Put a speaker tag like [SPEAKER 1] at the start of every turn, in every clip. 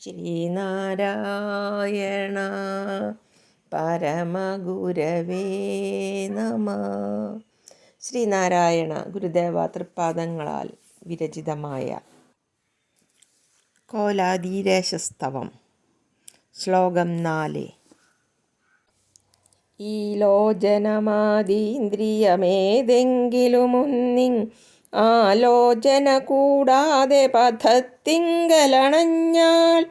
[SPEAKER 1] ശ്രീനാരായണ പരമഗുരവേ നമ. ശ്രീനാരായണ ഗുരുദേവ തൃപ്പാദങ്ങളാൽ വിരചിതമായ കോലാദീരേശസ്തവം. ശ്ലോകം 4. ഈ ലോചനമാതീന്ദ്രിയമേതെങ്കിലുമൊന്നിങ് ആലോചന കൂടാതെ പഥത്തിങ്കലണഞ്ഞാൽ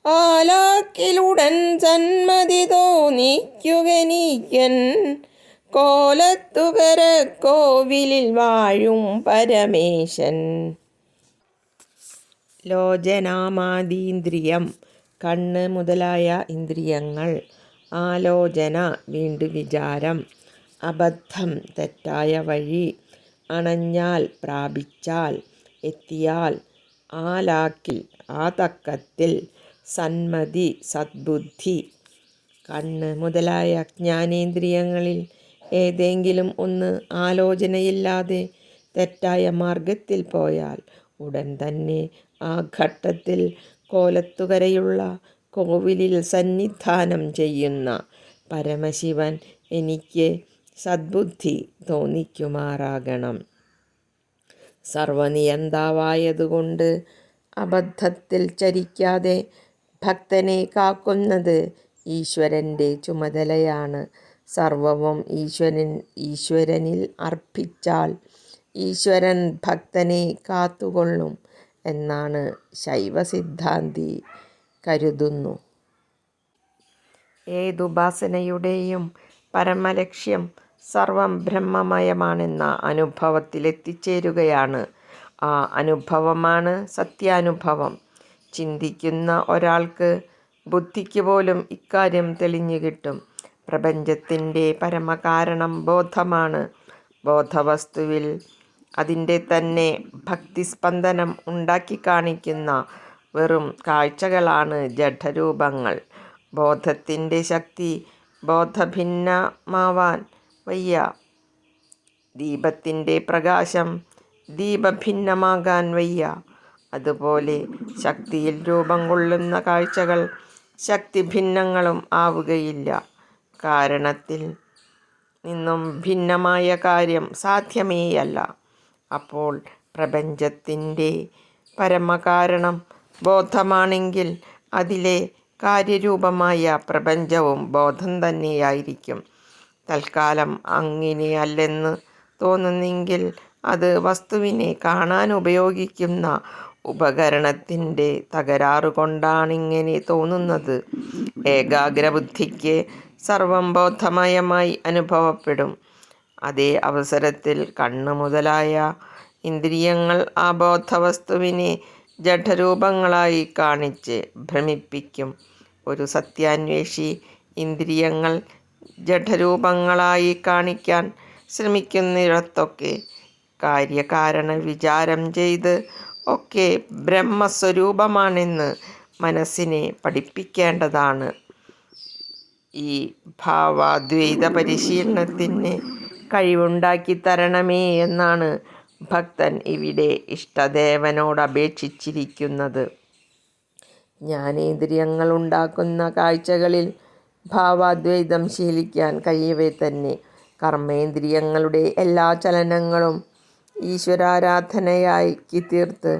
[SPEAKER 1] ആലാക്കിലുടൻ സന്മതി തോന്നിക്കുകനീക്കൻ കോലത്തുകര കോവിലിൽ വാഴും പരമേശൻ. ലോചനാമാതീന്ദ്രിയം കണ്ണ് മുതലായ ഇന്ദ്രിയങ്ങൾ, ആലോചന വീണ്ടു വിചാരം, അബദ്ധം തെറ്റായ വഴി, അണഞ്ഞാൽ പ്രാപിച്ചാൽ എത്തിയാൽ, ആലാക്കിൽ ആ തക്കത്തിൽ, സന്മതി സദ്ബുദ്ധി. കണ്ണ് മുതലായ ജ്ഞാനേന്ദ്രിയങ്ങളിൽ ഏതെങ്കിലും ഒന്ന് ആലോചനയില്ലാതെ തെറ്റായ മാർഗത്തിൽ പോയാൽ ഉടൻ തന്നെ ആ ഘട്ടത്തിൽ കോലത്തുകരയുള്ള കോവിലിൽ സന്നിധാനം ചെയ്യുന്ന പരമശിവൻ എനിക്ക് സദ്ബുദ്ധി തോന്നിക്കുമാറാകണം. സർവനിയന്താവായതുകൊണ്ട് അബദ്ധത്തിൽ ചരിക്കാതെ ഭക്തനെ കാക്കുന്നത് ഈശ്വരൻ്റെ ചുമതലയാണ്. സർവവും ഈശ്വരനിൽ അർപ്പിച്ചാൽ ഈശ്വരൻ ഭക്തനെ കാത്തുകൊള്ളും എന്നാണ് ശൈവസിദ്ധാന്തി കരുതുന്നു. ഏതുപാസനയുടെയും പരമലക്ഷ്യം സർവം ബ്രഹ്മമയമാണെന്ന അനുഭവത്തിലെത്തിച്ചേരുകയാണ്. ആ അനുഭവമാണ് സത്യാനുഭവം. ചിന്തിക്കുന്ന ഒരാൾക്ക്, ബുദ്ധിക്ക് പോലും ഇക്കാര്യം തെളിഞ്ഞു കിട്ടും. പ്രപഞ്ചത്തിൻ്റെ പരമകാരണം ബോധമാണ്. ബോധവസ്തുവിൽ അതിൻ്റെ തന്നെ ഭക്തിസ്പന്ദനം ഉണ്ടാക്കി കാണിക്കുന്ന വെറും കാഴ്ചകളാണ് ജഡരൂപങ്ങൾ. ബോധത്തിൻ്റെ ശക്തി ബോധഭിന്നമാവാൻ വയ്യ. ദീപത്തിൻ്റെ പ്രകാശം ദീപഭിന്നമാകാൻ വയ്യ. അതുപോലെ ശക്തിയിൽ രൂപം കൊള്ളുന്ന കാഴ്ചകൾ ശക്തിഭിന്നങ്ങളും ആവുകയില്ല. കാരണത്തിൽ നിന്നും ഭിന്നമായ കാര്യം സാധ്യമേയല്ല. അപ്പോൾ പ്രപഞ്ചത്തിൻ്റെ പരമകാരണം ബോധമാണെങ്കിൽ അതിലെ കാര്യരൂപമായ പ്രപഞ്ചവും ബോധം തന്നെയായിരിക്കും. തൽക്കാലം അങ്ങനെയല്ലെന്ന് തോന്നുന്നെങ്കിൽ അത് വസ്തുവിനെ കാണാൻ ഉപയോഗിക്കുന്ന ഉപകരണത്തിൻ്റെ തകരാറുകൊണ്ടാണിങ്ങനെ തോന്നുന്നത്. ഏകാഗ്രബുദ്ധിക്ക് സർവം ബോധമയമായി അനുഭവപ്പെടും. അതേ അവസരത്തിൽ കണ്ണ് മുതലായ ഇന്ദ്രിയങ്ങൾ ആ ബോധവസ്തുവിനെ ജഡരൂപങ്ങളായി കാണിച്ച് ഭ്രമിപ്പിക്കും. ഒരു സത്യാന്വേഷി ഇന്ദ്രിയങ്ങൾ ജഡരൂപങ്ങളായി കാണിക്കാൻ ശ്രമിക്കുന്നിടത്തൊക്കെ കാര്യകാരണ വിചാരം ചെയ്ത് ഒക്കെ ബ്രഹ്മസ്വരൂപമാണെന്ന് മനസ്സിനെ പഠിപ്പിക്കേണ്ടതാണ്. ഈ ഭാവാദ്വൈത പരിശീലനത്തിന് കഴിവുണ്ടാക്കി തരണമേ എന്നാണ് ഭക്തൻ ഇവിടെ ഇഷ്ടദേവനോടപേക്ഷിച്ചിരിക്കുന്നത്. ജ്ഞാനേന്ദ്രിയങ്ങൾ ഉണ്ടാക്കുന്ന കാഴ്ചകളിൽ ഭാവാദ്വൈതം ശീലിക്കാൻ കഴിയവേ തന്നെ കർമ്മേന്ദ്രിയങ്ങളുടെ എല്ലാ ചലനങ്ങളും ഈശ്വരാരാധനയാക്കി തീർത്ത്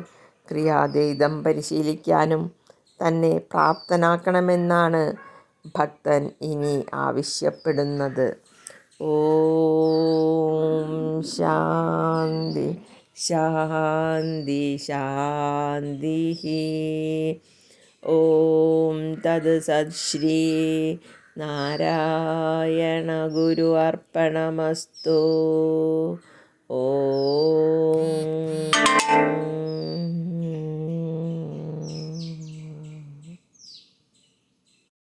[SPEAKER 1] ക്രിയാദ്വൈതം പരിശീലിക്കാനും തന്നെ പ്രാപ്തനാക്കണമെന്നാണ് ഭക്തൻ ഇനി ആവശ്യപ്പെടുന്നത്. ഓം ശാന്തി ശാന്തി ശാന്തി. ഓം തത് സത്. ശ്രീ നാരായണ ഗുരു അർപ്പണമസ്തു. ഓം